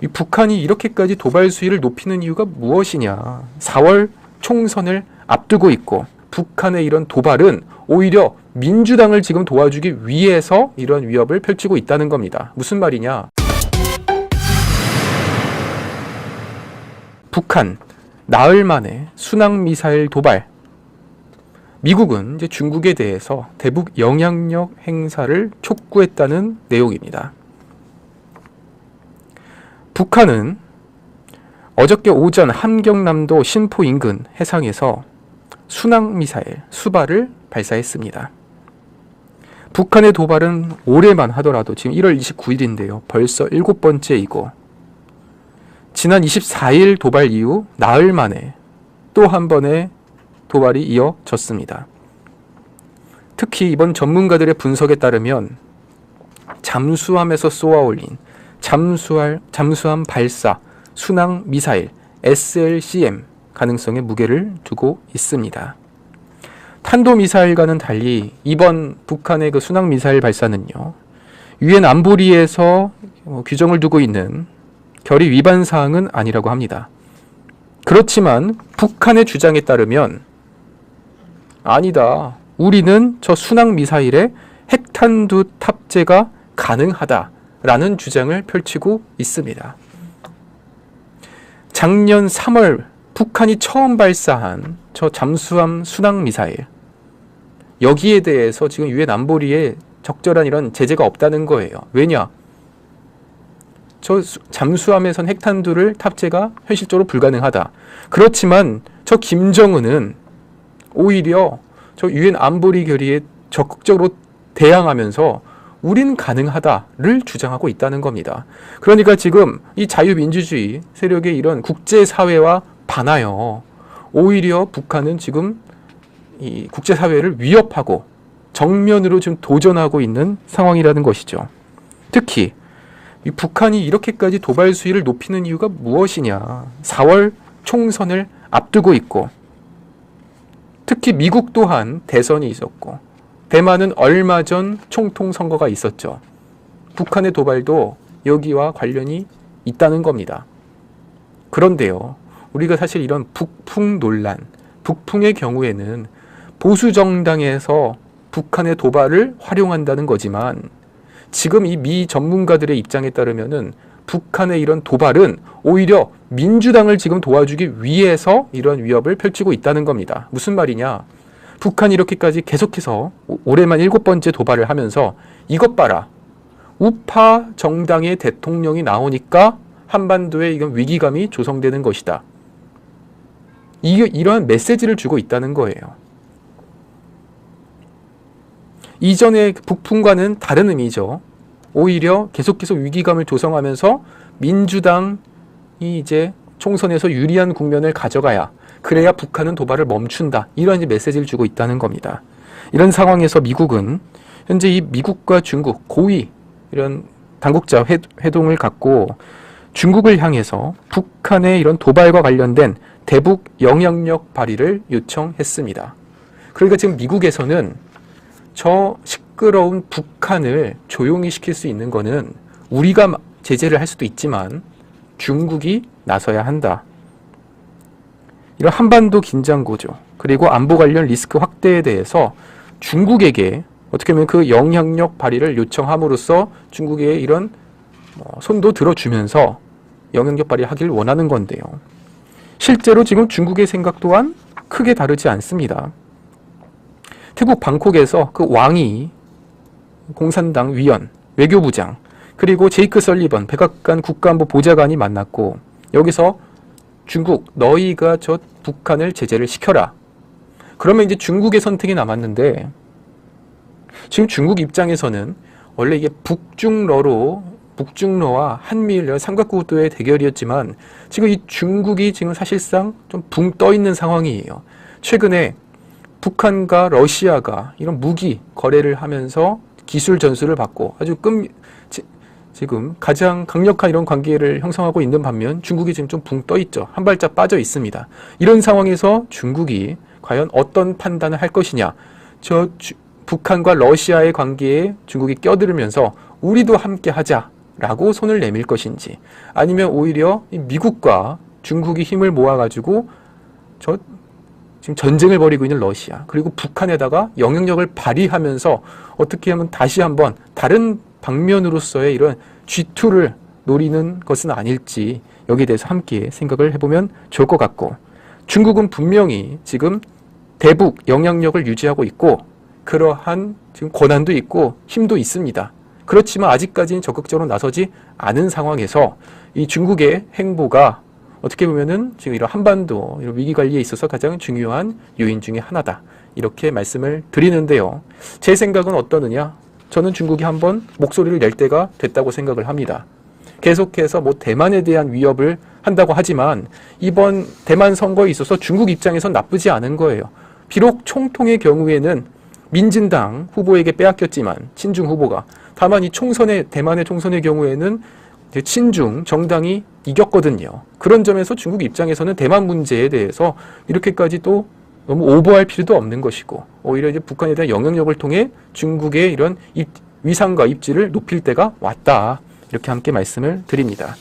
이 북한이 이렇게까지 도발 수위를 높이는 이유가 무엇이냐. 4월 총선을 앞두고 있고 북한의 이런 도발은 오히려 민주당을 지금 도와주기 위해서 이런 위협을 펼치고 있다는 겁니다. 무슨 말이냐. 북한 나흘 만에 순항미사일 도발. 미국은 이제 중국에 대해서 대북 영향력 행사를 촉구했다는 내용입니다. 북한은 어저께 오전 함경남도 신포 인근 해상에서 순항미사일 수발을 발사했습니다. 북한의 도발은 올해만 하더라도 지금 1월 29일인데요. 벌써 7번째이고 지난 24일 도발 이후 나흘 만에 또 한 번의 도발이 이어졌습니다. 특히 이번 전문가들의 분석에 따르면 잠수함에서 쏘아올린 잠수함 발사 순항 미사일 SLCM 가능성에 무게를 두고 있습니다. 탄도미사일과는 달리 이번 북한의 그 순항 미사일 발사는요, 유엔 안보리에서 규정을 두고 있는 결의 위반 사항은 아니라고 합니다. 그렇지만 북한의 주장에 따르면 아니다. 우리는 저 순항 미사일에 핵탄두 탑재가 가능하다라는 주장을 펼치고 있습니다. 작년 3월 북한이 처음 발사한 저 잠수함 순항 미사일, 여기에 대해서 지금 유엔 안보리에 적절한 이런 제재가 없다는 거예요. 왜냐? 저 잠수함에선 핵탄두를 탑재가 현실적으로 불가능하다. 그렇지만 저 김정은은 오히려 저 유엔 안보리 결의에 적극적으로 대항하면서 우린 가능하다를 주장하고 있다는 겁니다. 그러니까 지금 이 자유민주주의 세력의 이런 국제사회와 반하여 오히려 북한은 지금 이 국제사회를 위협하고 정면으로 지금 도전하고 있는 상황이라는 것이죠. 특히 이 북한이 이렇게까지 도발 수위를 높이는 이유가 무엇이냐. 4월 총선을 앞두고 있고 특히 미국 또한 대선이 있었고 대만은 얼마 전 총통 선거가 있었죠. 북한의 도발도 여기와 관련이 있다는 겁니다. 그런데요, 우리가 사실 이런 북풍 논란, 북풍의 경우에는 보수 정당에서 북한의 도발을 활용한다는 거지만 지금 이 미 전문가들의 입장에 따르면은 북한의 이런 도발은 오히려 민주당을 지금 도와주기 위해서 이런 위협을 펼치고 있다는 겁니다. 무슨 말이냐? 북한이 이렇게까지 계속해서 올해만 7번째 도발을 하면서 이것 봐라. 우파 정당의 대통령이 나오니까 한반도에 이건 위기감이 조성되는 것이다. 이러한 메시지를 주고 있다는 거예요. 이전의 북풍과는 다른 의미죠. 오히려 계속해서 위기감을 조성하면서 민주당이 이제 총선에서 유리한 국면을 가져가야, 그래야 북한은 도발을 멈춘다. 이런 메시지를 주고 있다는 겁니다. 이런 상황에서 미국은 현재 이 미국과 중국 고위 이런 당국자 회동을 갖고 중국을 향해서 북한의 이런 도발과 관련된 대북 영향력 발휘를 요청했습니다. 그러니까 지금 미국에서는 저 시끄러운 북한을 조용히 시킬 수 있는 거는 우리가 제재를 할 수도 있지만 중국이 나서야 한다. 이런 한반도 긴장 구조 그리고 안보 관련 리스크 확대에 대해서 중국에게 어떻게 보면 그 영향력 발휘를 요청함으로써 중국의 이런 손도 들어주면서 영향력 발휘하기를 원하는 건데요. 실제로 지금 중국의 생각 또한 크게 다르지 않습니다. 태국 방콕에서 그 왕이 공산당 위원, 외교부장, 그리고 제이크 설리번 백악관 국가안보 보좌관이 만났고 여기서 중국, 너희가 저 북한을 제재를 시켜라. 그러면 이제 중국의 선택이 남았는데 지금 중국 입장에서는 원래 이게 북중러와 한미일 삼각구도의 대결이었지만 지금 이 중국이 지금 사실상 좀 붕 떠 있는 상황이에요. 최근에 북한과 러시아가 이런 무기 거래를 하면서 기술 전수를 받고 아주 지금 가장 강력한 이런 관계를 형성하고 있는 반면 중국이 지금 좀 붕 떠 있죠. 한 발짝 빠져 있습니다. 이런 상황에서 중국이 과연 어떤 판단을 할 것이냐. 북한과 러시아의 관계에 중국이 껴들으면서 우리도 함께 하자. 라고 손을 내밀 것인지, 아니면 오히려 미국과 중국이 힘을 모아가지고 지금 전쟁을 벌이고 있는 러시아, 그리고 북한에다가 영향력을 발휘하면서 어떻게 하면 다시 한번 다른 방면으로서의 이런 G2를 노리는 것은 아닐지, 여기에 대해서 함께 생각을 해보면 좋을 것 같고, 중국은 분명히 지금 대북 영향력을 유지하고 있고 그러한 지금 권한도 있고 힘도 있습니다. 그렇지만 아직까지는 적극적으로 나서지 않은 상황에서 이 중국의 행보가 어떻게 보면은 지금 이런 한반도 이런 위기 관리에 있어서 가장 중요한 요인 중에 하나다, 이렇게 말씀을 드리는데요. 제 생각은 어떠느냐? 저는 중국이 한번 목소리를 낼 때가 됐다고 생각을 합니다. 계속해서 대만에 대한 위협을 한다고 하지만 이번 대만 선거에 있어서 중국 입장에선 나쁘지 않은 거예요. 비록 총통의 경우에는 민진당 후보에게 빼앗겼지만, 친중 후보가, 다만 이 대만의 총선의 경우에는 친중 정당이 이겼거든요. 그런 점에서 중국 입장에서는 대만 문제에 대해서 이렇게까지 또 너무 오버할 필요도 없는 것이고, 오히려 이제 북한에 대한 영향력을 통해 중국의 이런 위상과 입지를 높일 때가 왔다, 이렇게 함께 말씀을 드립니다.